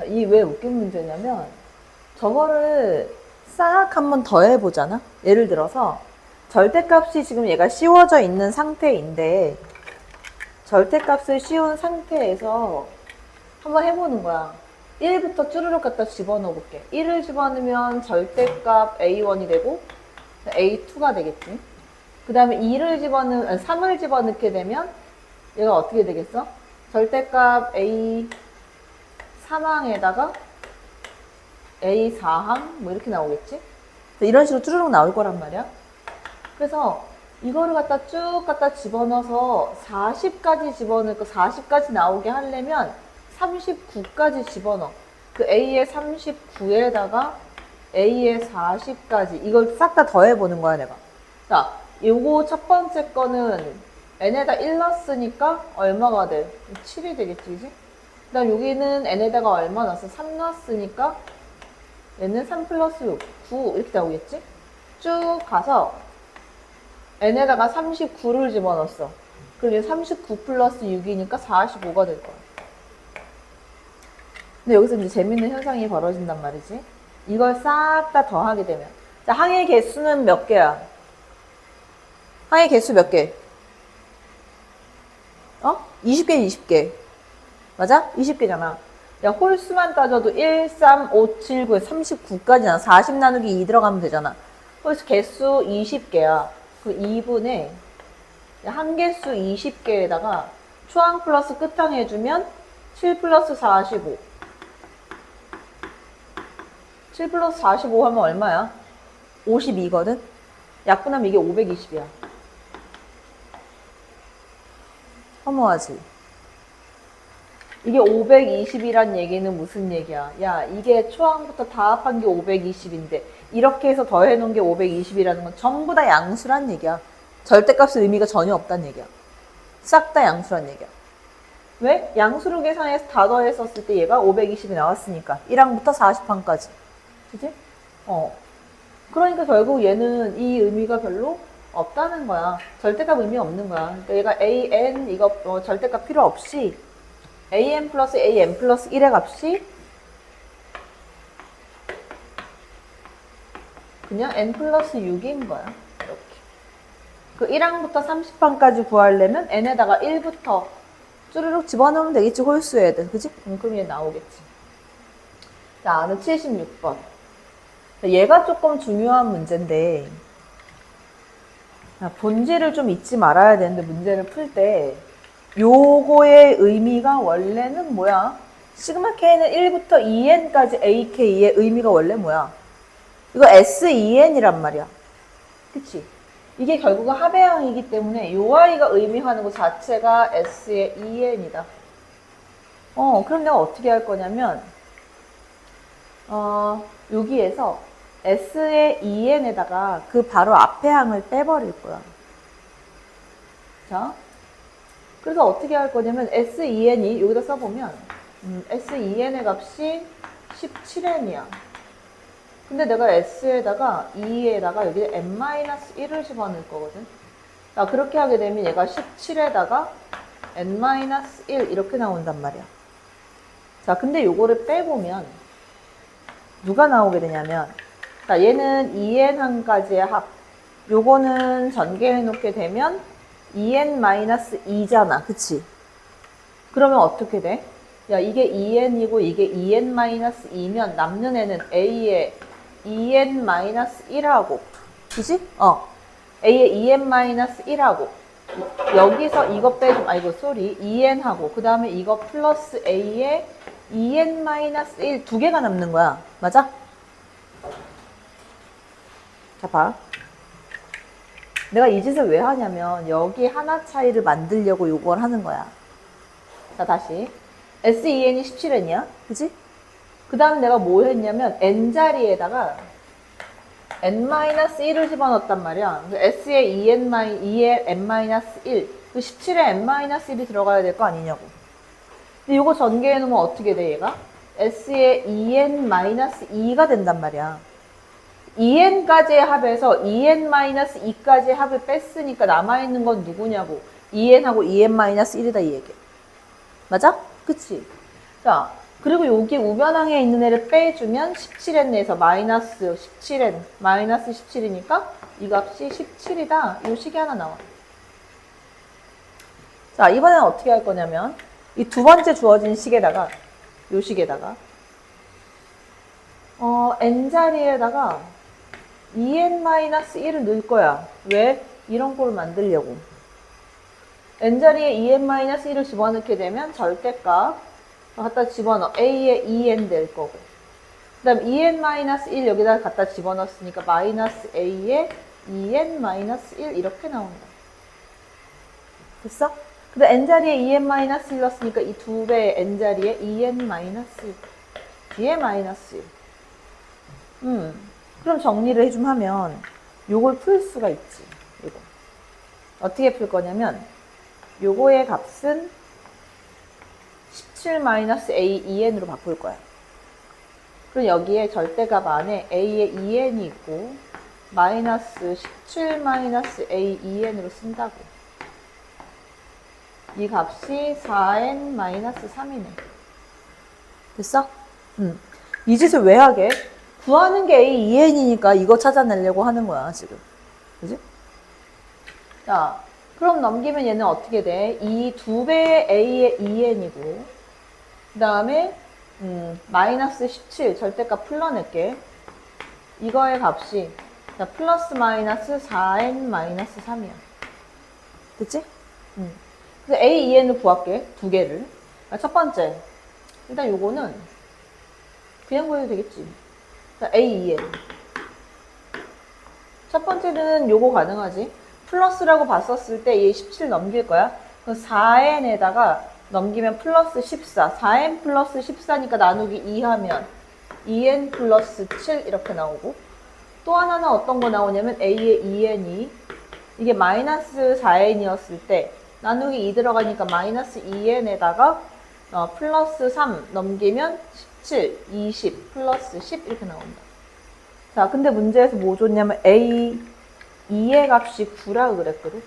이 왜 웃긴 문제냐면 저거를 싹 한번 더 해보잖아. 예를 들어서 절대값이 지금 얘가 씌워져 있는 상태인데 절대값을 씌운 상태에서 한번 해보는 거야. 1부터 쭈르륵 갖다 집어넣어 볼게. 1을 집어넣으면 절대값 A1이 되고 A2가 되겠지. 그 다음에 3을 집어넣게 되면 얘가 어떻게 되겠어? 절대값 A3항에다가 A4항 뭐 이렇게 나오겠지? 이런 식으로 쭈르륵 나올 거란 말이야. 그래서 이거를 갖다 집어넣어서 40까지 집어넣고 40까지 나오게 하려면 39까지 집어넣어. 그 A의 39에다가 A의 40까지 이걸 싹 다 더해보는 거야 내가. 자, 요거 첫 번째 거는 n에다 1 넣었으니까 얼마가 돼? 7이 되겠지, 그지? 그 다음 여기는 n에다가 얼마 넣었어? 3 넣었으니까 얘는 3 플러스 6, 9 이렇게 나오겠지? 쭉 가서 n에다가 39를 집어넣었어. 그럼 39 플러스 6이니까 45가 될 거야. 근데 여기서 이제 재밌는 현상이 벌어진단 말이지. 이걸 싹 다 더하게 되면. 자, 항의 개수는 몇 개야? 항의 개수 몇 개? 20개, 20개. 맞아? 20개잖아. 야, 홀수만 따져도 1, 3, 5, 7, 9, 39까지나 40 나누기 2 들어가면 되잖아. 그래서 개수 20개야. 그 2분의 한개수 20개에다가 초항 플러스 끝항 해주면 7 플러스 45. 7 플러스 45 하면 얼마야? 52거든? 약분하면 이게 520이야. 허무하지? 이게 520이란 얘기는 무슨 얘기야? 야, 이게 초항부터 다 합한 게 520인데 이렇게 해서 더해놓은 게 520이라는 건 전부 다 양수란 얘기야. 절대값의 의미가 전혀 없다는 얘기야. 싹 다 양수란 얘기야. 왜? 양수로 계산해서 다 더했었을 때 얘가 520이 나왔으니까 1항부터 40항까지. 그치? 그러니까 결국 얘는 이 의미가 별로 없다는 거야. 절대값 의미 없는 거야. 그러니까 얘가 an 이거 절대값 필요 없이 an 플러스 1의 값이 그냥 n 플러스 6인 거야. 이렇게. 그 1항부터 30항까지 구하려면 n에다가 1부터 쭈르륵 집어넣으면 되겠지, 홀수에 대해. 그치? 그럼 얘 나오겠지. 자, 76번. 얘가 조금 중요한 문제인데, 본질을 좀 잊지 말아야 되는데, 문제를 풀 때, 요거의 의미가 원래는 뭐야? 시그마 K는 1부터 2n까지 AK의 의미가 원래 뭐야? 이거 SEN이란 말이야. 그치? 이게 결국은 합의항이기 때문에 요 I가 의미하는 것 자체가 S의 EN이다. 그럼 내가 어떻게 할 거냐면, 여기에서 S의 EN에다가 그 바로 앞에 항을 빼버릴 거야. 자, 그래서 어떻게 할 거냐면 SEN이 여기다 써보면 SEN의 값이 17n이야. 근데 내가 S에다가 E에다가 여기 n-1을 집어넣을 거거든. 자, 그렇게 하게 되면 얘가 17에다가 n-1 이렇게 나온단 말이야. 자, 근데 요거를 빼보면 누가 나오게 되냐면, 자, 얘는 2n항까지의 합. 요거는 전개해 놓게 되면 2n-2잖아. 그치? 그러면 어떻게 돼? 야, 이게 2n이고 이게 2n-2면 남는 애는 A의 2n-1하고, 그치? A의 2n-1하고, 여기서 이거 빼주면, 아이고, 쏘리. 2n하고, 그 다음에 이거 플러스 A의 2n-1 두 개가 남는 거야. 맞아? 자, 봐. 내가 이 짓을 왜 하냐면 여기 하나 차이를 만들려고 요걸 하는 거야. 자, 다시. SEN이 17n이야. 그치? 그 다음 내가 뭐 했냐면 n자리에다가 n-1을 집어넣었단 말이야. S의 n-1, 그 17에 n-1이 들어가야 될 거 아니냐고. 근데 이거 전개해 놓으면 어떻게 돼, 얘가? S의 2n-2가 된단 말이야. 2n까지의 합에서 2n-2까지의 합을 뺐으니까 남아있는 건 누구냐고. 2n하고 2n-1이다 이 얘기야. 맞아? 그치? 자, 그리고 여기 우변항에 있는 애를 빼주면 17n 내에서 마이너스 17n, 마이너스 17이니까 이 값이 17이다. 이 식이 하나 나와. 자, 이번에는 어떻게 할 거냐면 이 두 번째 주어진 식에다가 이 식에다가 n자리에다가 2n-1을 넣을 거야. 왜? 이런 꼴을 만들려고. n자리에 2n-1을 집어넣게 되면 절대값 갖다 집어넣어. a에 2n 될 거고. 그 다음 2n-1 여기다 갖다 집어넣었으니까 마이너스 a에 2n-1 이렇게 나온다. 됐어? 근데 n자리에 2n-1 넣었으니까 이 두 배의 n자리에 2n-1 뒤에 마이너스 1. 그럼 정리를 해좀 하면 요걸 풀 수가 있지. 이거. 어떻게 풀 거냐면 요거의 값은 17-a 2n으로 바꿀 거야. 그럼 여기에 절대값 안에 a에 2n이 있고 마이너스 17-a 2n으로 쓴다고. 이 값이 4n-3이네. 됐어? 이 짓을 왜 하게? 구하는 게 a 2n이니까 이거 찾아내려고 하는 거야, 지금. 그지? 자, 그럼 넘기면 얘는 어떻게 돼? 이 두 배의 a의 2n이고, 그 다음에, 마이너스 17, 절대값 풀러낼게. 이거의 값이, 자, 플러스 마이너스 4n-3이야. 됐지? 그래서 a, 2n을 구할게. 두 개를. 첫 번째. 일단 요거는 그냥 구해도 되겠지. 자, a, 2n. 첫 번째는 요거 가능하지. 플러스라고 봤었을 때 얘 17 넘길 거야. 그럼 4n에다가 넘기면 플러스 14. 4n 플러스 14니까 나누기 2 하면 2n 플러스 7 이렇게 나오고, 또 하나는 어떤 거 나오냐면 a의 2n이 이게 마이너스 4n이었을 때 나누기 2 들어가니까 마이너스 2n에다가 플러스 3 넘기면 17, 20, 플러스 10 이렇게 나온다. 자, 근데 문제에서 뭐 줬냐면 a 2의 값이 9라 그랬거든.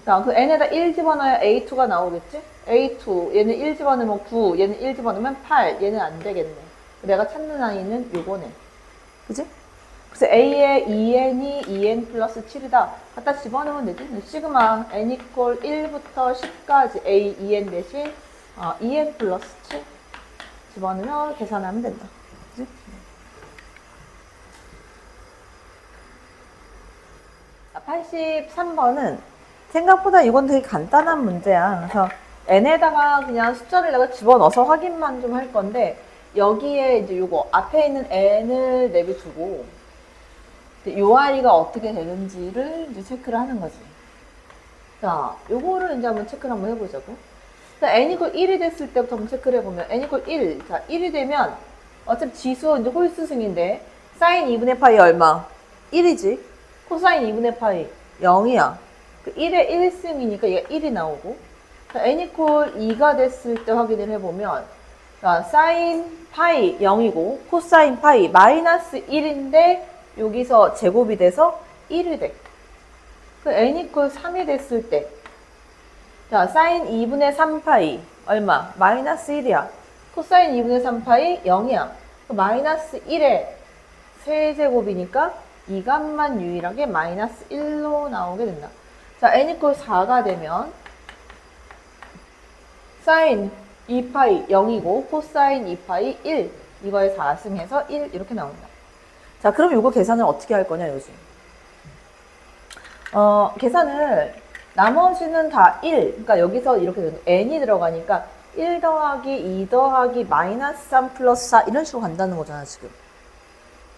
자, 그 n에다 1 집어넣어야 a2가 나오겠지? a2, 얘는 1 집어넣으면 9, 얘는 1 집어넣으면 8, 얘는 안 되겠네. 내가 찾는 아이는 요거네. 그지? 그래서 a의 2n이 2n 플러스 7이다. 갖다 집어넣으면 되지? 시그마 n 이퀄 1부터 10까지 a 2n 대신 2n 플러스 7 집어넣으면 계산하면 된다. 그지? 자, 83번은 생각보다 이건 되게 간단한 문제야. 그래서 n에다가 그냥 숫자를 내가 집어넣어서 확인만 좀 할 건데, 여기에 이제 요거 앞에 있는 n을 내비두고 요 아이가 어떻게 되는지를 이제 체크를 하는 거지. 자, 요거를 이제 한번 체크를 한번 해보자고. 자, n 이퀄 1이 됐을 때부터 한번 체크를 해보면 n 이퀄 1. 자, 1이 되면 어차피 지수 이제 홀수승인데 사인 2분의 파이 얼마? 1이지. 코사인 2분의 파이 0이야. 그 1의 1승이니까 얘가 1이 나오고. 자, n 이퀄 2가 됐을 때 확인을 해보면 자, 사인 파이 0이고 코사인 파이 마이너스 1인데 여기서 제곱이 돼서 1이 돼. 그 n 이퀄 3이 됐을 때 자, 사인 2분의 3파이 얼마? 마이너스 1이야. 코사인 2분의 3파이 0이야. 그 마이너스 1의 세제곱이니까 이 값만 유일하게 마이너스 1로 나오게 된다. 자, n 이퀄 4가 되면 사인 2파이 0이고 코사인 2파이 1 이거에 4승해서 1 이렇게 나온다. 자, 그럼 이거 계산을 어떻게 할 거냐, 요즘. 계산을 나머지는 다 1. 그러니까 여기서 이렇게 되는 n이 들어가니까 1 더하기 2 더하기 마이너스 3 플러스 4 이런 식으로 간다는 거잖아, 지금.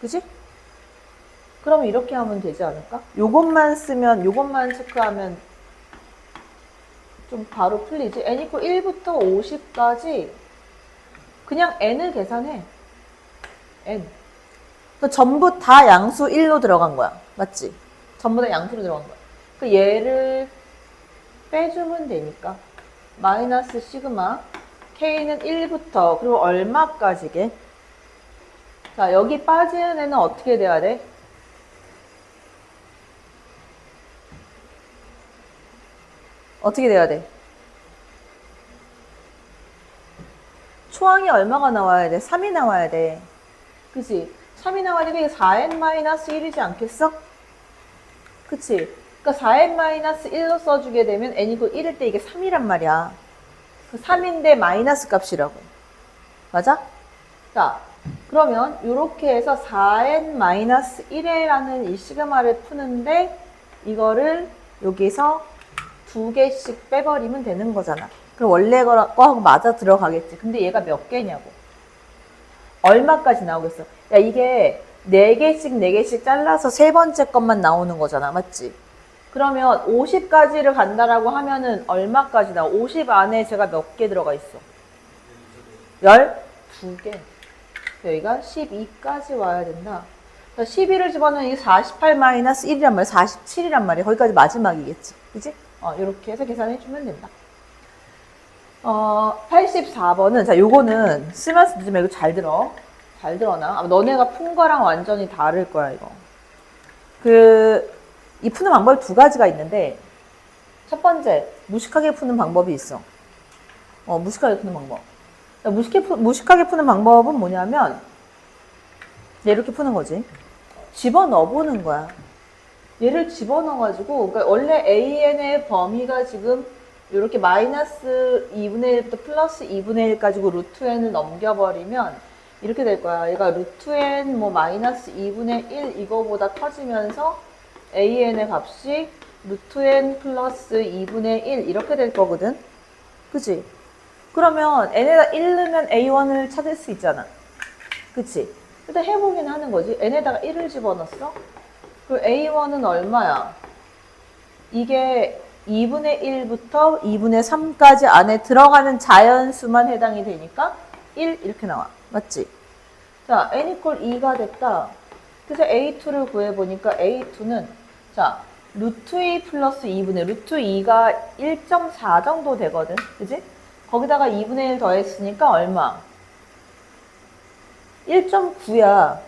그지? 그럼 이렇게 하면 되지 않을까? 요것만 쓰면, 요것만 체크하면 좀 바로 풀리지. n 이퀄 1부터 50까지 그냥 n을 계산해. n. 그러니까 전부 다 양수 1로 들어간 거야. 맞지? 전부 다 양수로 들어간 거야. 그 얘를 빼주면 되니까 마이너스 시그마 k는 1부터 그리고 얼마까지게? 자, 여기 빠지는 애는 어떻게 돼야 돼? 어떻게 돼야 돼? 초항이 얼마가 나와야 돼? 3이 나와야 돼. 그치? 3이 나와야 되니까 이게 4n-1이지 않겠어? 그치? 그러니까 4n-1로 써주게 되면 n 이고 1일 때 이게 3이란 말이야. 3인데 마이너스 값이라고. 맞아? 자, 그러면 이렇게 해서 4n-1이라는 이 시그마를 푸는데 이거를 여기서 2개씩 빼버리면 되는 거잖아. 그럼 원래 거하고 맞아 들어가겠지. 근데 얘가 몇 개냐고. 얼마까지 나오겠어? 야, 이게 4개씩 4개씩 잘라서 세 번째 것만 나오는 거잖아. 맞지? 그러면 50까지를 간다라고 하면은 얼마까지 나와? 50 안에 제가 몇 개 들어가 있어? 12개. 여기가 12까지 와야 된다. 12를 집어넣으면 이게 48-1이란 말이야. 47이란 말이야. 거기까지 마지막이겠지. 그지? 이렇게 해서 계산해주면 된다. 84번은, 자, 요거는 쓰면서 늦으면 이거 잘 들어. 잘 들어나? 아마 너네가 푼 거랑 완전히 다를 거야, 이거. 이 푸는 방법이 2가지가 있는데, 첫 번째, 무식하게 푸는 방법이 있어. 무식하게 푸는 방법. 무식하게 푸는 방법은 뭐냐면, 이렇게 푸는 거지. 집어넣어보는 거야. 얘를 집어넣어가지고, 그러니까 원래 AN의 범위가 지금 이렇게 마이너스 2분의 1부터 플러스 2분의 1 가지고 루트 n을 넘겨버리면 이렇게 될 거야. 얘가 루트 n 뭐 마이너스 2분의 1 이거보다 커지면서 AN의 값이 루트 n 플러스 2분의 1 이렇게 될 거거든. 그치? 그러면 n에다 1 넣으면 A1을 찾을 수 있잖아. 그치? 일단 해보긴 하는 거지. n에다가 1을 집어넣었어. 그럼 A1은 얼마야? 이게 2분의 1부터 2분의 3까지 안에 들어가는 자연수만 해당이 되니까 1 이렇게 나와. 맞지? 자, n 이퀄 2가 됐다. 그래서 A2를 구해보니까 A2는 자, 루트 2 플러스 2분의 루트 2가 1.4 정도 되거든. 그지? 거기다가 2분의 1 더했으니까 얼마? 1.9야.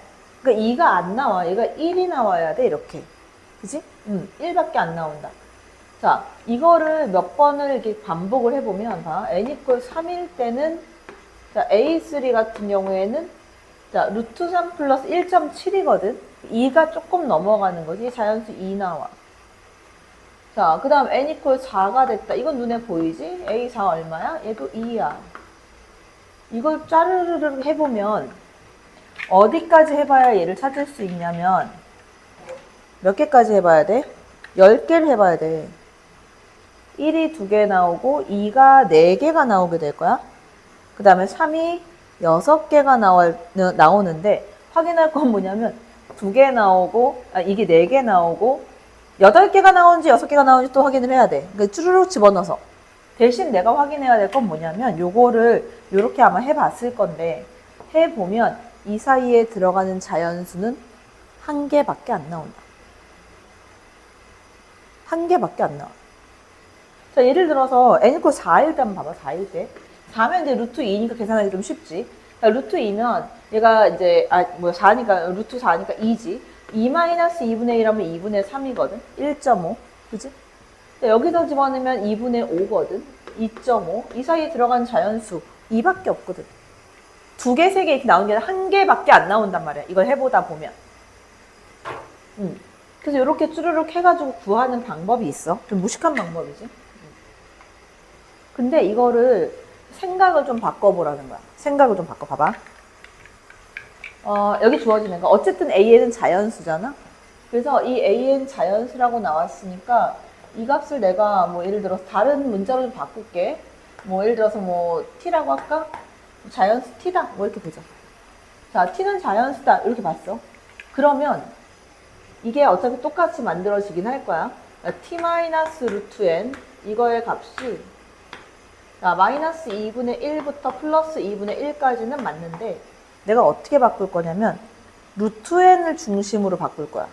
그러니까 2가 안 나와. 얘가 1이 나와야 돼. 이렇게. 그지? 1밖에 안 나온다. 자, 이거를 몇 번을 이렇게 반복을 해보면, 봐. n 이퀄 3일 때는, 자, A3 같은 경우에는, 자, 루트 3 플러스 1.7이거든? 2가 조금 넘어가는 거지. 자연수 2 나와. 자, 그 다음 n 이퀄 4가 됐다. 이건 눈에 보이지? A4 얼마야? 얘도 2야. 이걸 짜르르르 해보면, 어디까지 해봐야 얘를 찾을 수 있냐면, 몇 개까지 해봐야 돼? 10개를 해봐야 돼. 1이 2개 나오고 2가 4개가 나오게 될 거야. 그 다음에 3이 6개가 나오는데 확인할 건 뭐냐면 2개 나오고 이게 4개 나오고 8개가 나오는지 6개가 나오는지 또 확인을 해야 돼. 그러니까 쭈루룩 집어넣어서. 대신 내가 확인해야 될 건 뭐냐면 요거를 요렇게 아마 해봤을 건데 해보면 이 사이에 들어가는 자연수는 1개밖에 안 나온다. 1개밖에 안 나와. 자, 예를 들어서 n 이퀄 4일 때 한번 봐봐. 4일 때. 4면 이제 루트 2니까 계산하기 좀 쉽지. 자, 루트 2면 얘가 이제 4니까 루트 4니까 2지. 2-2분의 1하면 2분의 3이거든. 1.5. 그지? 자, 여기서 집어넣으면 2분의 5거든. 2.5. 이 사이에 들어간 자연수 2밖에 없거든. 2개, 3개 이렇게 나오는 게 아니라 1개밖에 안 나온단 말이야. 이걸 해보다 보면. 그래서 이렇게 쭈르륵 해가지고 구하는 방법이 있어. 좀 무식한 방법이지. 근데 이거를 생각을 좀 바꿔보라는 거야. 생각을 좀 바꿔봐봐. 여기 주어지는 거. 어쨌든 AN은 자연수잖아. 그래서 이 AN 자연수라고 나왔으니까 이 값을 내가 뭐 예를 들어서 다른 문자로 좀 바꿀게. 뭐 예를 들어서 뭐 T라고 할까? 자연수 T다. 뭐 이렇게 보자. 자, T는 자연수다. 이렇게 봤어. 그러면 이게 어차피 똑같이 만들어지긴 할 거야. T-루트 N 이거의 값이 마이너스 2분의 1부터 플러스 2분의 1까지는 맞는데 내가 어떻게 바꿀 거냐면 루트 n을 중심으로 바꿀 거야.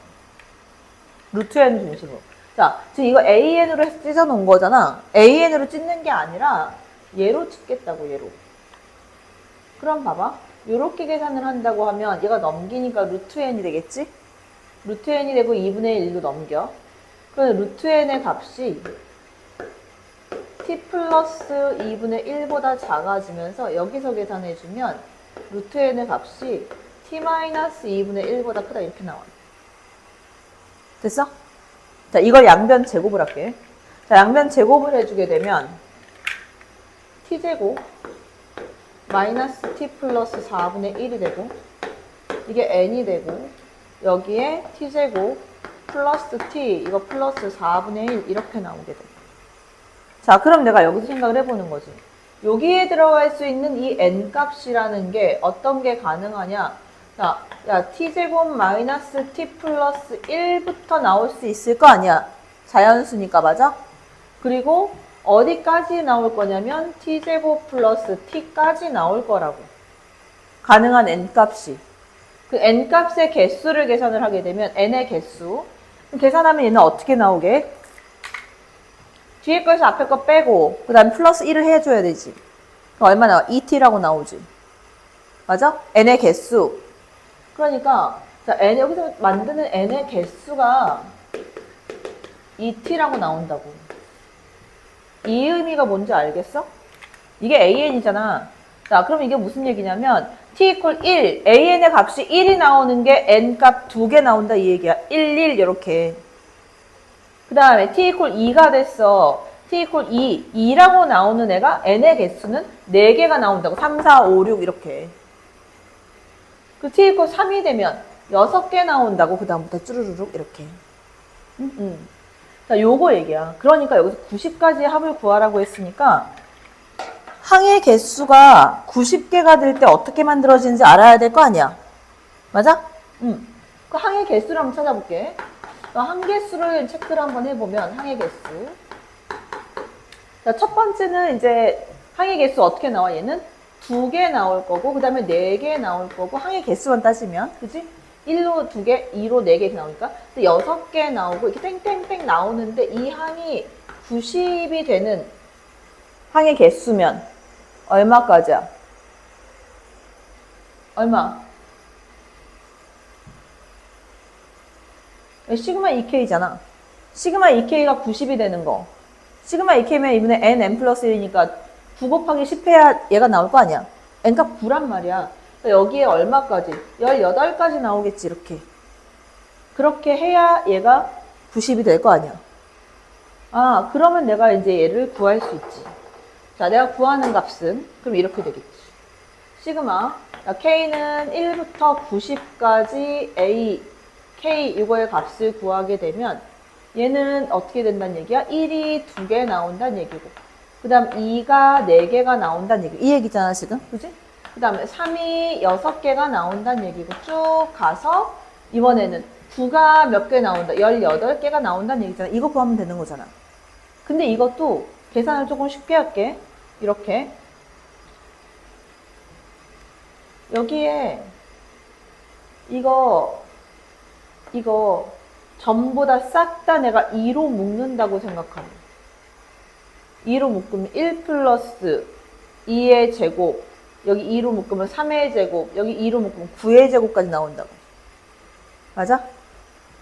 루트 n 중심으로. 자, 지금 이거 an으로 해서 찢어 놓은 거잖아. an으로 찢는 게 아니라 얘로 찢겠다고, 얘로. 그럼 봐봐. 요렇게 계산을 한다고 하면 얘가 넘기니까 루트 n이 되겠지? 루트 n이 되고 2분의 1로 넘겨. 그럼 루트 n의 값이 t 플러스 2분의 1보다 작아지면서 여기서 계산해주면 루트 n의 값이 t 마이너스 2분의 1보다 크다 이렇게 나와요. 됐어? 자, 이걸 양변 제곱을 할게. 자, 양변 제곱을 해주게 되면 t제곱 마이너스 t 플러스 4분의 1이 되고 이게 n이 되고 여기에 t제곱 플러스 t 이거 플러스 4분의 1 이렇게 나오게 돼. 자, 그럼 내가 여기서 생각을 해보는 거지. 여기에 들어갈 수 있는 이 n값이라는 게 어떤 게 가능하냐. 자, 야, t제곱 마이너스 t 플러스 1부터 나올 수 있을 거 아니야. 자연수니까 맞아? 그리고 어디까지 나올 거냐면 t제곱 플러스 t까지 나올 거라고. 가능한 n값이. 그 n값의 개수를 계산을 하게 되면 n의 개수. 계산하면 얘는 어떻게 나오게? 뒤에 거에서 앞에 거 빼고 그 다음에 플러스 1을 해줘야 되지. 그럼 얼마 나와? 2t라고 나오지. 맞아? n의 개수. 그러니까 자, n 여기서 만드는 n의 개수가 2t라고 나온다고. 이 의미가 뭔지 알겠어? 이게 an이잖아. 자, 그럼 이게 무슨 얘기냐면 t equal 1, an의 값이 1이 나오는 게 n 값 2개 나온다 이 얘기야. 1, 1 이렇게. 그 다음에 t equal 2가 됐어. t equal 2, 2라고 나오는 애가 n의 개수는 4개가 나온다고. 3, 4, 5, 6 이렇게. 그 t equal 3이 되면 6개 나온다고. 그 다음부터 쭈루루룩 이렇게. 자, 요거 얘기야. 그러니까 여기서 90까지 합을 구하라고 했으니까 항의 개수가 90개가 될 때 어떻게 만들어지는지 알아야 될 거 아니야. 맞아? 그 항의 개수를 한번 찾아볼게. 항개수를 체크를 한번 해보면 항의 개수. 자, 첫 번째는 이제 항의 개수 어떻게 나와? 얘는 2개 나올 거고 그 다음에 4개 나올 거고 항의 개수만 따지면 그지? 1로 2개, 2로 4개 이렇게 나오니까 6개 나오고 이렇게 땡땡땡 나오는데 이 항이 90이 되는 항의 개수면 얼마까지야? 얼마? 시그마 2K잖아. 시그마 2K가 90이 되는 거. 시그마 2K면 이분의 n 플러스 1이니까 9 곱하기 10 해야 얘가 나올 거 아니야. n값 9란 말이야. 여기에 얼마까지? 18까지 나오겠지, 이렇게. 그렇게 해야 얘가 90이 될 거 아니야. 아, 그러면 내가 이제 얘를 구할 수 있지. 자, 내가 구하는 값은 그럼 이렇게 되겠지. 시그마 K는 1부터 90까지 A, K 이거의 값을 구하게 되면 얘는 어떻게 된다는 얘기야? 1이 2개 나온다는 얘기고 그 다음 2가 4개가 나온다는 얘기. 이 얘기잖아 지금. 그지? 그 다음에 3이 6개가 나온다는 얘기고 쭉 가서 이번에는 9가 몇 개 나온다? 18개가 나온다는 얘기잖아. 이거 구하면 되는 거잖아. 근데 이것도 계산을 조금 쉽게 할게. 이렇게 여기에 이거 전부 다 싹 다 내가 2로 묶는다고 생각하면 2로 묶으면 1 플러스 2의 제곱 여기 2로 묶으면 3의 제곱 여기 2로 묶으면 9의 제곱까지 나온다고. 맞아?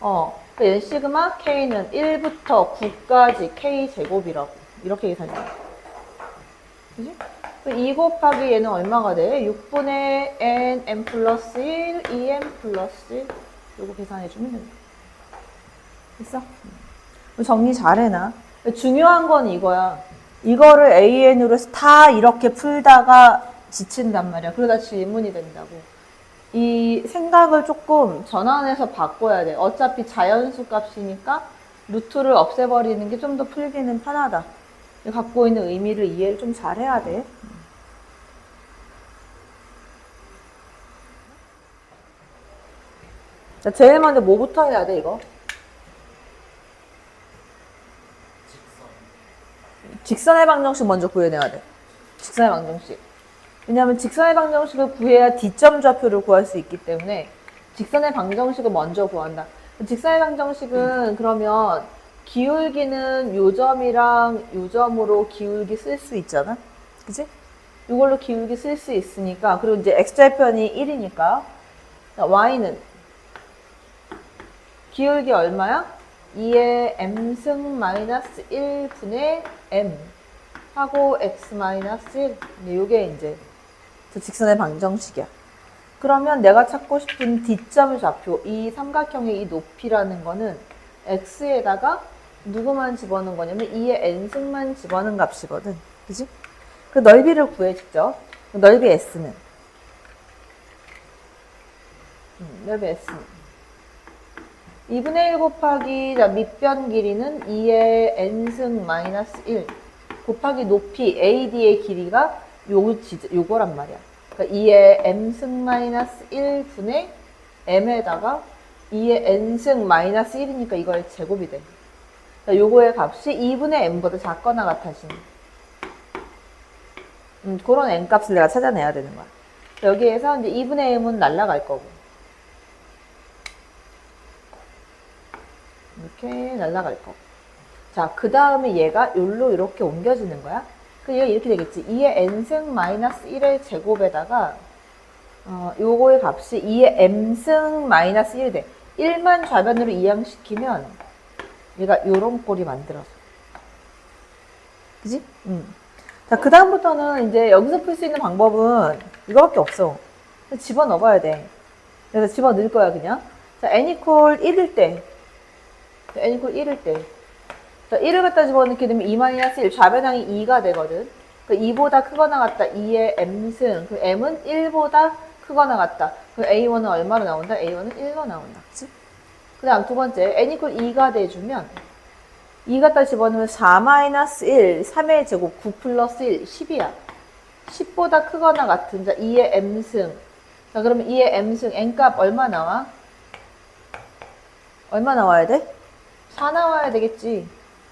그러니까 얘는 시그마 K는 1부터 9까지 K 제곱이라고 이렇게 계산해. 그지? 2 곱하기 얘는 얼마가 돼? 6분의 n 플러스 1, 2n 플러스 1 요거 계산해주면 된다. 됐어? 정리 잘해놔. 중요한 건 이거야. 이거를 AN으로 해서 다 이렇게 풀다가 지친단 말이야. 그러다 질문이 된다고. 이 생각을 조금 전환해서 바꿔야 돼. 어차피 자연수 값이니까 루트를 없애버리는 게 좀 더 풀기는 편하다. 갖고 있는 의미를 이해를 좀 잘해야 돼. 자, 제일 먼저 뭐부터 해야 돼, 이거? 직선의 방정식 먼저 구해내야 돼. 직선의 방정식. 왜냐하면 직선의 방정식을 구해야 D점 좌표를 구할 수 있기 때문에 직선의 방정식을 먼저 구한다. 직선의 방정식은 그러면 기울기는 요점이랑 요점으로 기울기 쓸 수 있잖아. 그치? 이걸로 기울기 쓸 수 있으니까. 그리고 이제 x좌표는 1이니까. y는 기울기 얼마야? 2의 m승 마이너스 1분의 m. 하고 x 마이너스 1. 이게 이제 저 직선의 방정식이야. 그러면 내가 찾고 싶은 D점의 좌표, 이 삼각형의 이 높이라는 거는 x에다가 누구만 집어넣은 거냐면 2의 n승만 집어넣은 값이거든. 그지? 그 넓이를 구해 직접. 넓이 s는 넓이 s는 2분의 1 곱하기 밑변 길이는 2의 n승 마이너스 1 곱하기 높이 AD의 길이가 요거란 말이야. 그러니까 2의 m승 마이너스 1분의 m에다가 2의 n승 마이너스 1이니까 이거의 제곱이 돼. 그러니까 요거의 값이 2분의 m보다 작거나 같아지는 그런 n 값을 내가 찾아내야 되는 거야. 여기에서 이제 2분의 m은 날라갈 거고 이렇게 날라갈 거고. 자, 그 다음에 얘가 여기로 이렇게 옮겨지는 거야. 그 얘가 이렇게 되겠지. 2의 n승 마이너스 1의 제곱에다가 요거의 값이 2의 m승 마이너스 1이 돼. 1만 좌변으로 이항시키면 얘가 요런 꼴이 만들어져. 그지? 자, 그 다음부터는 이제 여기서 풀 수 있는 방법은 이거밖에 없어. 집어넣어봐야 돼. 그래서 집어넣을 거야, 그냥. 자, n equal 1일 때. n equal 1일 때. 자, 1을 갖다 집어넣게 되면 2-1, 좌변항이 2가 되거든. 그 2보다 크거나 같다. 2의 m승. 그 m은 1보다 크거나 같다. 그 a1은 얼마로 나온다? a1은 1로 나온다. 그치? 그 다음 두 번째, n equal 2가 돼주면 2 갖다 집어넣으면 4-1, 3의 제곱 9 플러스 1, 10이야. 10보다 크거나 같은 자 2의 m승. 자, 그러면 2의 m승, n값 얼마 나와? 얼마 나와야 돼? 4 나와야 되겠지.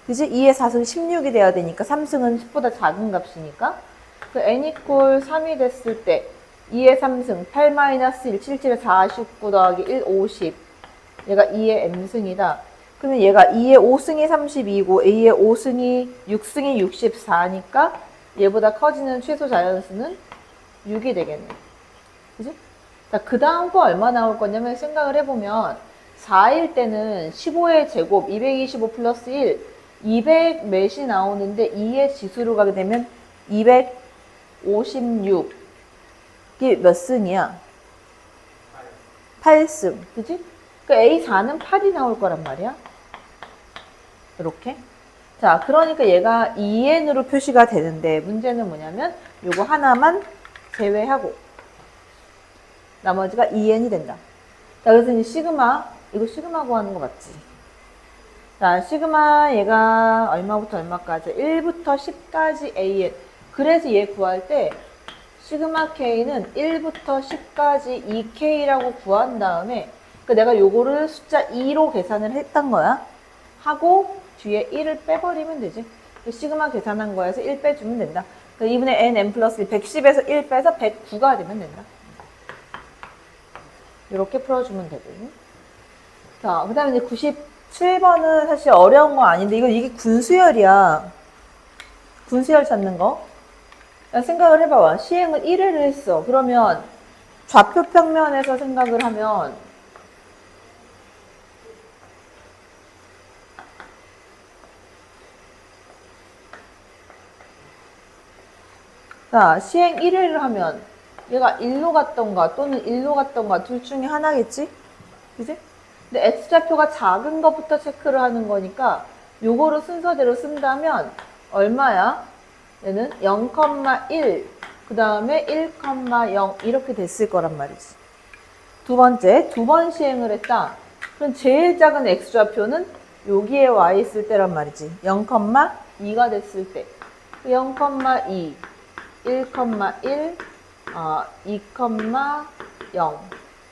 그지? 2의 4승 16이 돼야 되니까 3승은 10보다 작은 값이니까 그 n equal 3이 됐을 때 2의 3승 8-1, 7, 7에 49 더하기 1, 50 얘가 2의 m승이다. 그러면 얘가 2의 5승이 32고 A의 5승이 6승이 64니까 얘보다 커지는 최소 자연수는 6이 되겠네. 그지? 자, 그 다음 거 얼마 나올 거냐면 생각을 해보면 4일 때는 15의 제곱 225 플러스 1 200 몇이 나오는데 2의 지수로 가게 되면 256 이게 몇 승이야? 8승. 그지? 그 A4는 8이 나올 거란 말이야. 이렇게. 자, 그러니까 얘가 2n으로 표시가 되는데 문제는 뭐냐면 요거 하나만 제외하고 나머지가 2n이 된다. 자, 그래서 이제 시그마, 이거 시그마 구하는 거 맞지? 자, 시그마 얘가 얼마부터 얼마까지? 1부터 10까지 an. 그래서 얘 구할 때 시그마 k는 1부터 10까지 2k라고 구한 다음에 내가 요거를 숫자 2로 계산을 했던 거야. 하고 뒤에 1을 빼버리면 되지. 시그마 계산한 거에서 1 빼주면 된다. 2분의 n 플러스 1, 110에서 1 빼서 109가 되면 된다. 이렇게 풀어주면 되고. 자, 그 다음에 이제 97번은 사실 어려운 거 아닌데, 이게 군수열이야. 군수열 찾는 거. 생각을 해봐봐. 시행을 1회를 했어. 그러면 좌표 평면에서 생각을 하면 자, 시행 1회를 하면 얘가 1로 갔던가 또는 1로 갔던가 둘 중에 하나겠지? 그지? 근데 x좌표가 작은 것부터 체크를 하는 거니까 요거를 순서대로 쓴다면 얼마야? 얘는 0,1, 그 다음에 1,0 이렇게 됐을 거란 말이지. 두 번째, 2번 시행을 했다. 그럼 제일 작은 x좌표는 여기에 와 있을 때란 말이지. 0,2가 됐을 때. 0,2, 1,1, 2,0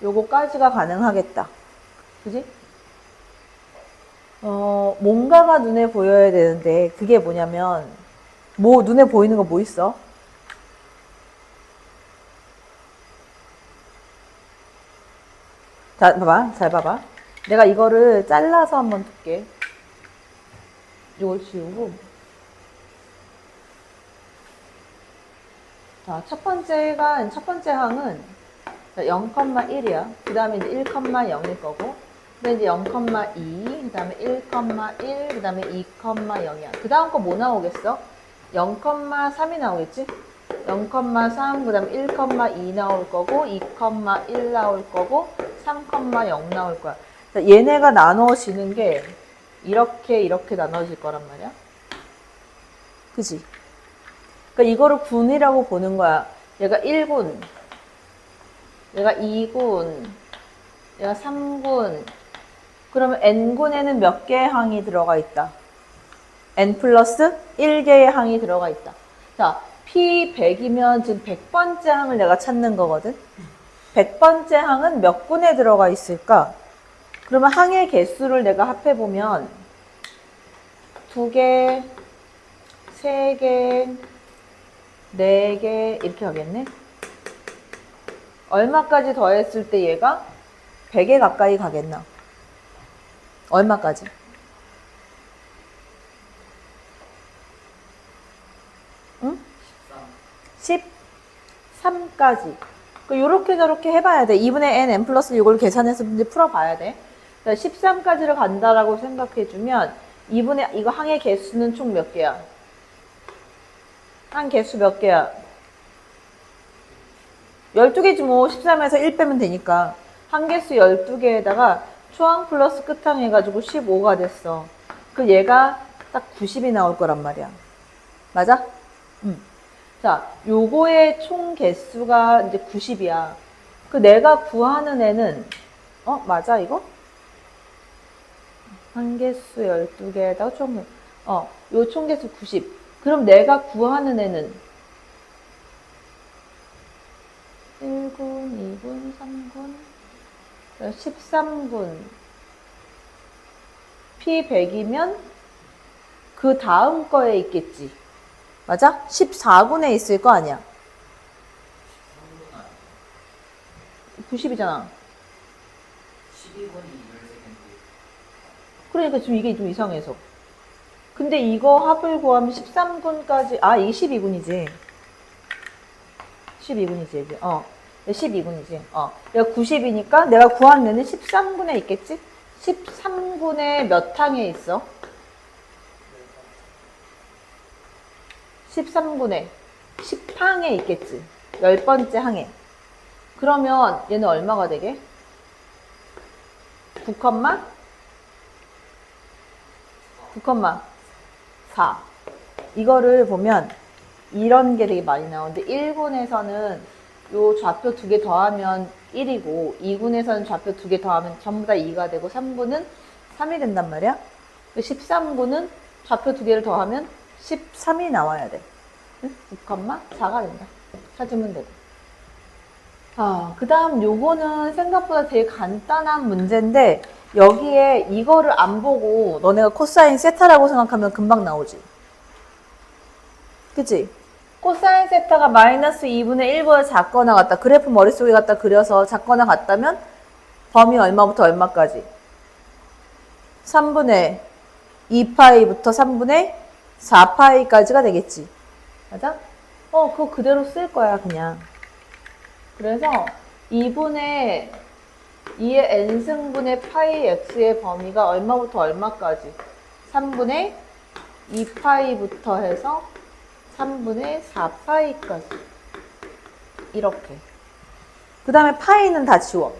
요거까지가 가능하겠다. 그지? 뭔가가 눈에 보여야 되는데 그게 뭐냐면 눈에 보이는 거 뭐 있어? 자, 봐봐. 잘 봐봐. 내가 이거를 잘라서 한번 둘게. 이걸 지우고. 자, 첫 번째 항은 0,1이야. 그 다음에 이제 1,0일 거고. 그 다음에 이제 0,2, 그 다음에 1,1, 그 다음에 2,0이야. 그 다음 거 뭐 나오겠어? 0,3이 나오겠지? 0,3, 그 다음에 1,2 나올 거고, 2,1 나올 거고, 3,0 나올 거야. 자, 얘네가 나눠지는 게 이렇게 나눠질 거란 말이야. 그지? 그러니까 이거를 군이라고 보는 거야. 얘가 1군, 얘가 2군, 얘가 3군. 그러면 n군에는 몇 개의 항이 들어가 있다? n 플러스 1개의 항이 들어가 있다. 자, P100이면 지금 100번째 항을 내가 찾는 거거든. 100번째 항은 몇 군에 들어가 있을까? 그러면 항의 개수를 내가 합해보면 2개, 3개, 4개 이렇게 하겠네. 얼마까지 더했을 때 얘가 100에 가까이 가겠나? 얼마까지? 응? 13까지. 요렇게 저렇게 해봐야 돼. 2분의 n 플러스 6을 계산해서 문제 풀어봐야 돼. 13까지를 간다라고 생각해주면 2분의 이거 항의 개수는 총 몇 개야? 항 개수 몇 개야? 12개지 뭐. 13에서 1 빼면 되니까. 항 개수 12개에다가 초항 플러스 끝항 해가지고 15가 됐어. 그 얘가 딱 90이 나올 거란 말이야. 맞아? 자, 요거의 총 개수가 이제 90이야. 그 내가 구하는 애는, 맞아, 이거? 한 개수 12개에다가 요 총 개수 90. 그럼 내가 구하는 애는 1군, 2군, 3군, 13군. P100이면 그 다음 거에 있겠지. 맞아? 14군에 있을 거 아니야. 90이잖아. 12군이 13개인데. 그러니까 지금 이게 좀 이상해서. 근데 이거 합을 구하면 13군까지, 이게 12군이지. 12군이지, 이게. 12군이지. 얘가 90이니까 내가 구한 애는 13군에 있겠지? 13군에 몇 항에 있어? 13군에 10항에 있겠지. 10번째 항에. 그러면 얘는 얼마가 되게? 9,4. 이거를 보면 이런 게 되게 많이 나오는데 1군에서는 요 좌표 2개 더하면 1이고 2군에서는 좌표 2개 더하면 전부 다 2가 되고 3군은 3이 된단 말이야. 13군은 좌표 2개를 더하면 13이 나와야 돼. 9,4가 된다. 찾으면 되고. 그 다음 요거는 생각보다 되게 간단한 문제인데 여기에 이거를 안 보고 너네가 코사인 세타라고 생각하면 금방 나오지. 그치? 코사인 세타가 마이너스 2분의 1보다 작거나 같다. 그래프 머릿속에 갖다 그려서 작거나 같다면 범위 얼마부터 얼마까지? 3분의 2파이부터 3분의 4파이까지가 되겠지. 맞아? 그거 그대로 쓸 거야, 그냥. 그래서 2분의 2의 n승분의 파이 x의 범위가 얼마부터 얼마까지? 3분의 2파이부터 해서 3분의 4파이까지. 이렇게. 그 다음에 파이는 다 지워.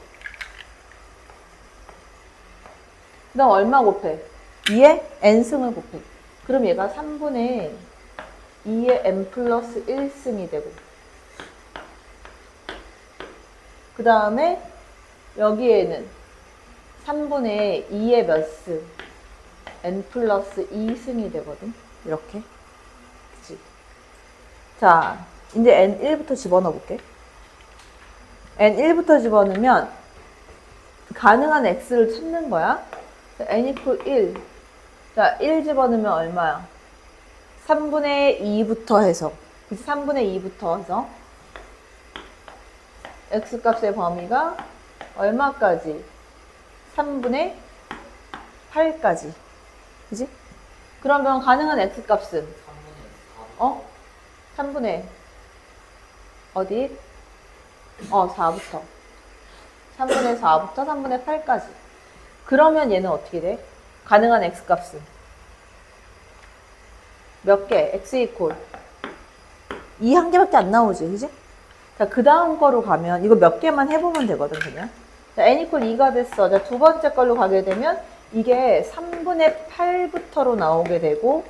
그 다음 얼마 곱해? 2의 n승을 곱해. 그럼 얘가 3분의 2의 n 플러스 1승이 되고 그 다음에 여기에는 3분의 2의 몇 승? n 플러스 2승이 되거든. 이렇게. 그치? 자, 이제 n1부터 집어넣어 볼게. n1부터 집어넣으면 가능한 x를 찾는 거야. n equal 1. 자, 1 집어넣으면 얼마야? 3분의 2부터 해서. 그치? 3분의 2부터 해서. x값의 범위가 얼마까지? 3분의 8까지. 그지? 그러면 가능한 x값은? 3분의 어디? 4부터. 3분의 4부터 3분의 8까지. 그러면 얘는 어떻게 돼? 가능한 x값은? 몇 개? x 이퀄 2 한 개밖에 안 나오지, 그지? 자, 그 다음 거로 가면 이거 몇 개만 해보면 되거든, 그냥. 자, n 이퀄 2가 됐어. 자, 두 번째 걸로 가게 되면 이게 3분의 8부터로 나오게 되고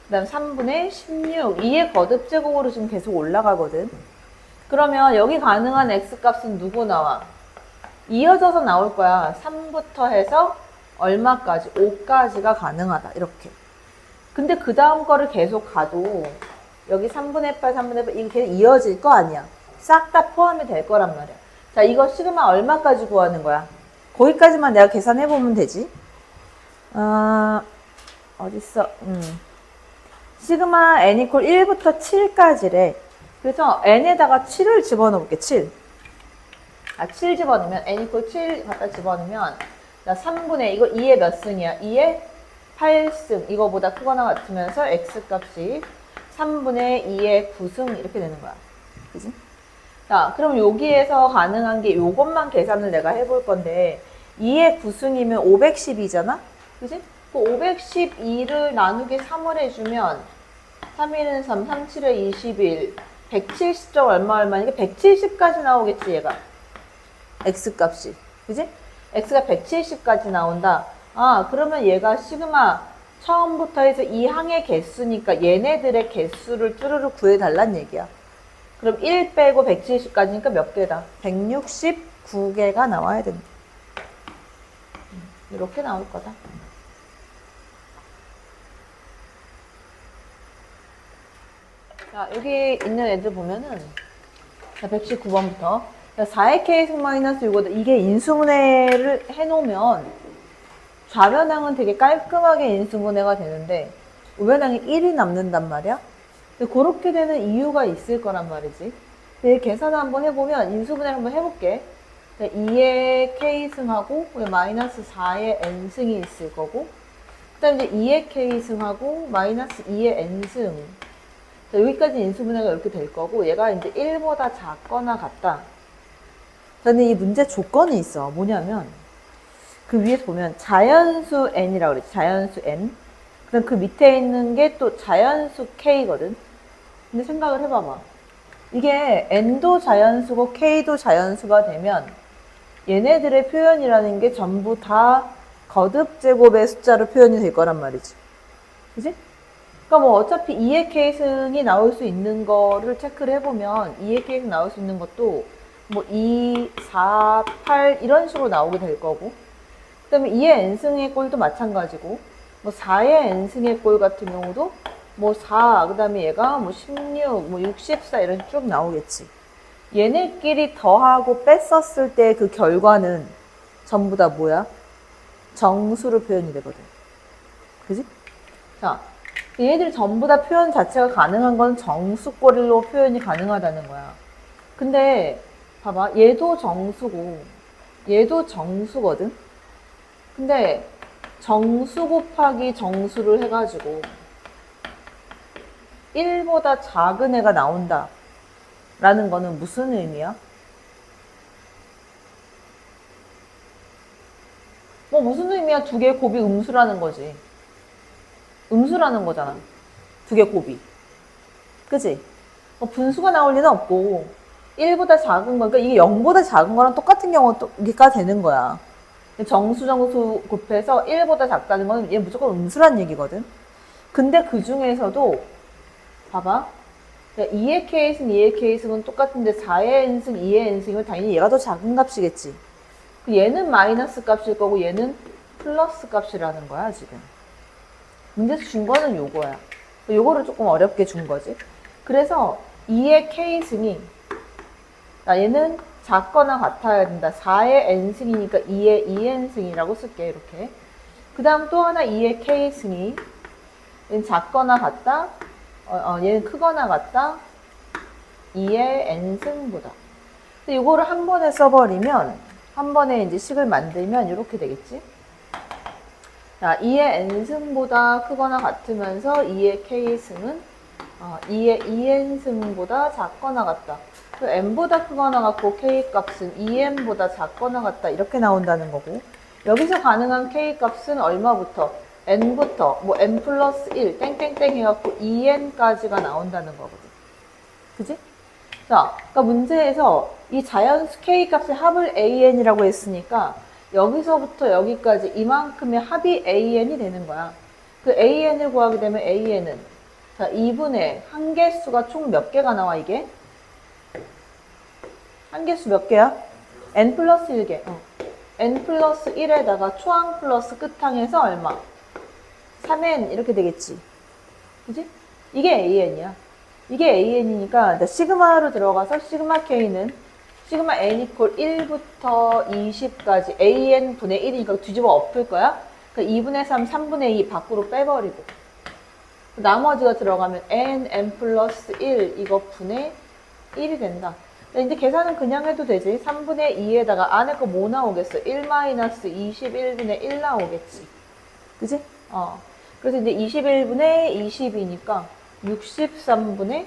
그 다음 3분의 16 2의 거듭 제곱으로 지금 계속 올라가거든. 그러면 여기 가능한 x값은 누구 나와? 이어져서 나올 거야. 3부터 해서 얼마까지? 5까지가 가능하다. 이렇게. 근데 그 다음 거를 계속 가도 여기 3분의 8, 3분의 8 이게 계속 이어질 거 아니야. 싹 다 포함이 될 거란 말이야. 자, 이거 시그마 얼마까지 구하는 거야? 거기까지만 내가 계산해보면 되지. 어딨어? 시그마 n 이퀄 1부터 7까지래. 그래서 n에다가 7을 집어넣을게, 7. 7 집어넣으면, n 이퀄 7 갖다 집어넣으면, 나 3분의, 이거 2의 몇 승이야? 2의 8승. 이거보다 크거나 같으면서 x값이 3분의 2의 9승. 이렇게 되는 거야. 그지? 자, 그럼 여기에서 가능한 게 요것만 계산을 내가 해볼 건데, 2의 9승이면 512잖아? 그지? 그 512를 나누기 3을 해주면, 3일은 3, 3, 7에 21, 170점 얼마니까 170까지 나오겠지, 얘가. x값이. 그지? x가 170까지 나온다. 그러면 얘가 시그마 처음부터 해서 이 항의 개수니까 얘네들의 개수를 쭈르륵 구해달란 얘기야. 그럼 1 빼고 170까지니까 몇 개다? 169개가 나와야 된다. 이렇게 나올 거다. 자, 여기 있는 애들 보면은 119번부터 4의 k승 마이너스 6거든. 이게 인수분해를 해놓으면 좌변항은 되게 깔끔하게 인수분해가 되는데 우변항이 1이 남는단 말이야. 근데 그렇게 되는 이유가 있을 거란 말이지. 근데 계산을 한번 해보면 인수분해를 한번 해볼게. 2의 k승하고 마이너스 4의 n승이 있을 거고 그 다음에 이제 2의 k승하고 마이너스 2의 n승. 자, 여기까지 인수분해가 이렇게 될 거고 얘가 이제 1보다 작거나 같다. 근데 이 문제 조건이 있어. 뭐냐면 그 위에 보면 자연수 n이라고 그랬지. 자연수 n. 그럼 그 밑에 있는 게 또 자연수 k거든. 근데 생각을 해봐봐. 이게 n도 자연수고 k도 자연수가 되면 얘네들의 표현이라는 게 전부 다 거듭 제곱의 숫자로 표현이 될 거란 말이지. 그지? 그러니까 뭐 어차피 2의 k승이 나올 수 있는 거를 체크를 해보면 2의 k승 나올 수 있는 것도 뭐 2, 4, 8 이런 식으로 나오게 될 거고 그 다음에 2의 n승의 꼴도 마찬가지고 뭐 4의 n승의 꼴 같은 경우도 뭐 4, 그 다음에 얘가 뭐 16, 뭐 64 이런 식으로 쭉 나오겠지. 얘네끼리 더하고 뺐었을 때 그 결과는 전부 다 뭐야? 정수로 표현이 되거든. 그지? 자, 얘네들이 전부 다 표현 자체가 가능한 건 정수꼴로 표현이 가능하다는 거야. 근데 봐봐, 얘도 정수고 얘도 정수거든. 근데 정수 곱하기 정수를 해가지고 1보다 작은 애가 나온다 라는 거는 무슨 의미야? 뭐 무슨 의미야? 두 개의 곱이 음수라는 거지. 음수라는 거잖아. 두 개 곱이. 그치? 뭐 분수가 나올 리는 없고 1보다 작은 거, 그러니까 이게 0보다 작은 거랑 똑같은 경우가 되는 거야. 정수 곱해서 1보다 작다는 건 얘 무조건 음수란 얘기거든. 근데 그 중에서도 봐봐. 2의 k승, 2의 k승은 똑같은데 4의 n승, 2의 n승이면 당연히 얘가 더 작은 값이겠지. 얘는 마이너스 값일 거고 얘는 플러스 값이라는 거야 지금. 문제에서 준 거는 요거야. 요거를 조금 어렵게 준 거지. 그래서 2의 k승이 얘는 작거나 같아야 된다. 4의 n승이니까 2의 2n승이라고 쓸게 이렇게. 그 다음 또 하나 2의 k승이 얘는 작거나 같다. 얘는 크거나 같다. 2의 n승보다. 근데 이거를 한 번에 써버리면 한 번에 이제 식을 만들면 이렇게 되겠지. 자, 2의 n승보다 크거나 같으면서 2의 k승은 2의 2n승보다 작거나 같다. n보다 크거나 같고 k값은 2n보다 작거나 같다. 이렇게 나온다는 거고 여기서 가능한 k값은 얼마부터? n부터 뭐 n 플러스 1 땡땡땡 해갖고 2n까지가 나온다는 거거든. 그지? 자, 그러니까 문제에서 이 자연수 k 값의 합을 an이라고 했으니까 여기서부터 여기까지 이만큼의 합이 an이 되는 거야. 그 an을 구하게 되면 an은 자 2분의 한개수가 총 몇 개가 나와 이게? 한개수 몇 개야? n 플러스 1개. n 플러스 1에다가 초항 플러스 끝항에서 얼마? 3n 이렇게 되겠지. 그지? 이게 an이야. 이게 an이니까 시그마로 들어가서 시그마 k는 시그마 n 이퀄 1부터 20까지 an 분의 1이니까 뒤집어 엎을 거야. 그러니까 2분의 3, 3분의 2 밖으로 빼버리고 나머지가 들어가면 n 플러스 1 이거 분의 1이 된다. 이제 계산은 그냥 해도 되지. 3분의 2에다가 안에 거 뭐 나오겠어? 1 마이너스 21분의 1 나오겠지. 그지? 그래서 이제 21분의 20이니까 63분의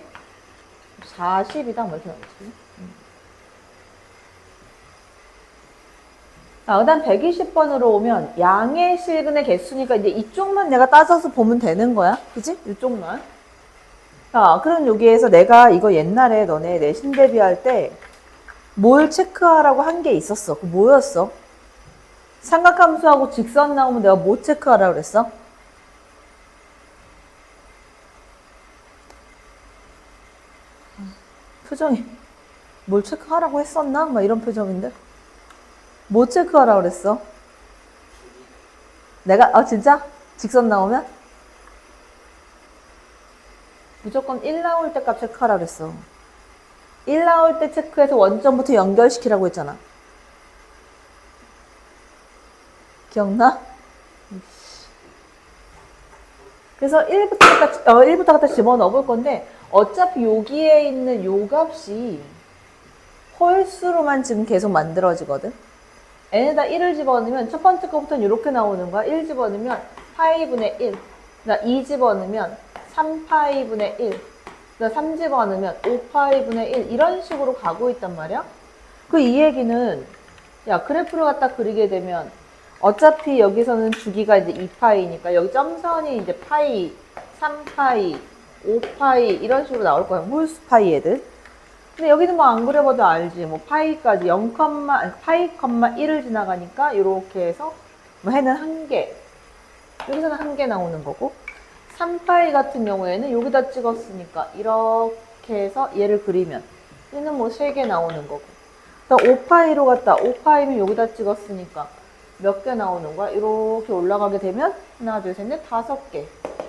40이다. 뭐 이렇게 나오지. 자, 그 다음 120번으로 오면 양의 실근의 개수니까 이제 이쪽만 내가 따져서 보면 되는 거야. 그지? 이쪽만. 자, 그럼 여기에서 내가 이거 옛날에 너네 내신 대비할 때 뭘 체크하라고 한 게 있었어. 그 뭐였어? 삼각함수하고 직선 나오면 내가 뭐 체크하라고 그랬어? 표정이 뭘 체크하라고 했었나? 막 이런 표정인데. 뭐 체크하라고 그랬어? 내가 진짜? 직선 나오면? 무조건 1 나올 때 값 체크하라고 그랬어. 1 나올 때 체크해서 원점부터 연결시키라고 했잖아. 기억나? 그래서 1부터 갖다 집어넣어 볼 건데 어차피 여기에 있는 요 값이 홀수로만 지금 계속 만들어지거든. n에다 1을 집어넣으면 첫 번째 거부터는 이렇게 나오는 거야. 1 집어넣으면 파이분의 1. 2 집어넣으면 3파이분의 1. 3 집어넣으면 5파이분의 1. 이런 식으로 가고 있단 말이야. 그 이 얘기는 야 그래프를 갖다 그리게 되면 어차피 여기서는 주기가 이제 2파이니까 여기 점선이 이제 파이, 3파이, 5파이 이런 식으로 나올 거야. 홀수 파이 애들. 근데 여기는 뭐 안 그려봐도 알지. 뭐 파이까지 0, 파이, 1을 지나가니까 이렇게 해서 뭐 해는 한 개. 여기서는 한 개 나오는 거고 3파이 같은 경우에는 여기다 찍었으니까 이렇게 해서 얘를 그리면 얘는 뭐 3개 나오는 거고 5파이로 갔다 5파이면 여기다 찍었으니까 몇 개 나오는 거야? 이렇게 올라가게 되면 하나, 둘, 셋, 넷, 5개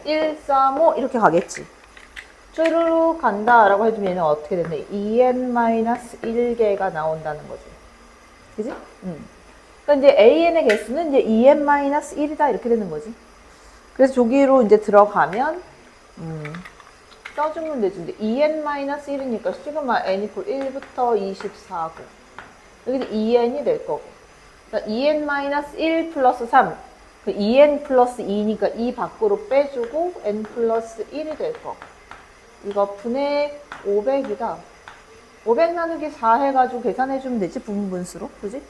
1, 3, 5 이렇게 가겠지. 쭈루룩 간다라고 해주면 얘는 어떻게 되냐? 2n-1개가 나온다는 거지. 그지? 그러니까 이제 an의 개수는 이제 2n-1이다 이렇게 되는 거지. 그래서 저기로 이제 들어가면 써주면 되지. 이제 2n-1이니까 시그마 n 이퀄 1부터 24고 여기도 2n이 될 거고 그러니까 2n-1 플러스 3 그 2n 플러스 2니까 2 밖으로 빼주고 n 플러스 1이 될 거고 이거 분의 500이다. 500 나누기 4 해가지고 계산해주면 되지, 부분 분수로. 그지?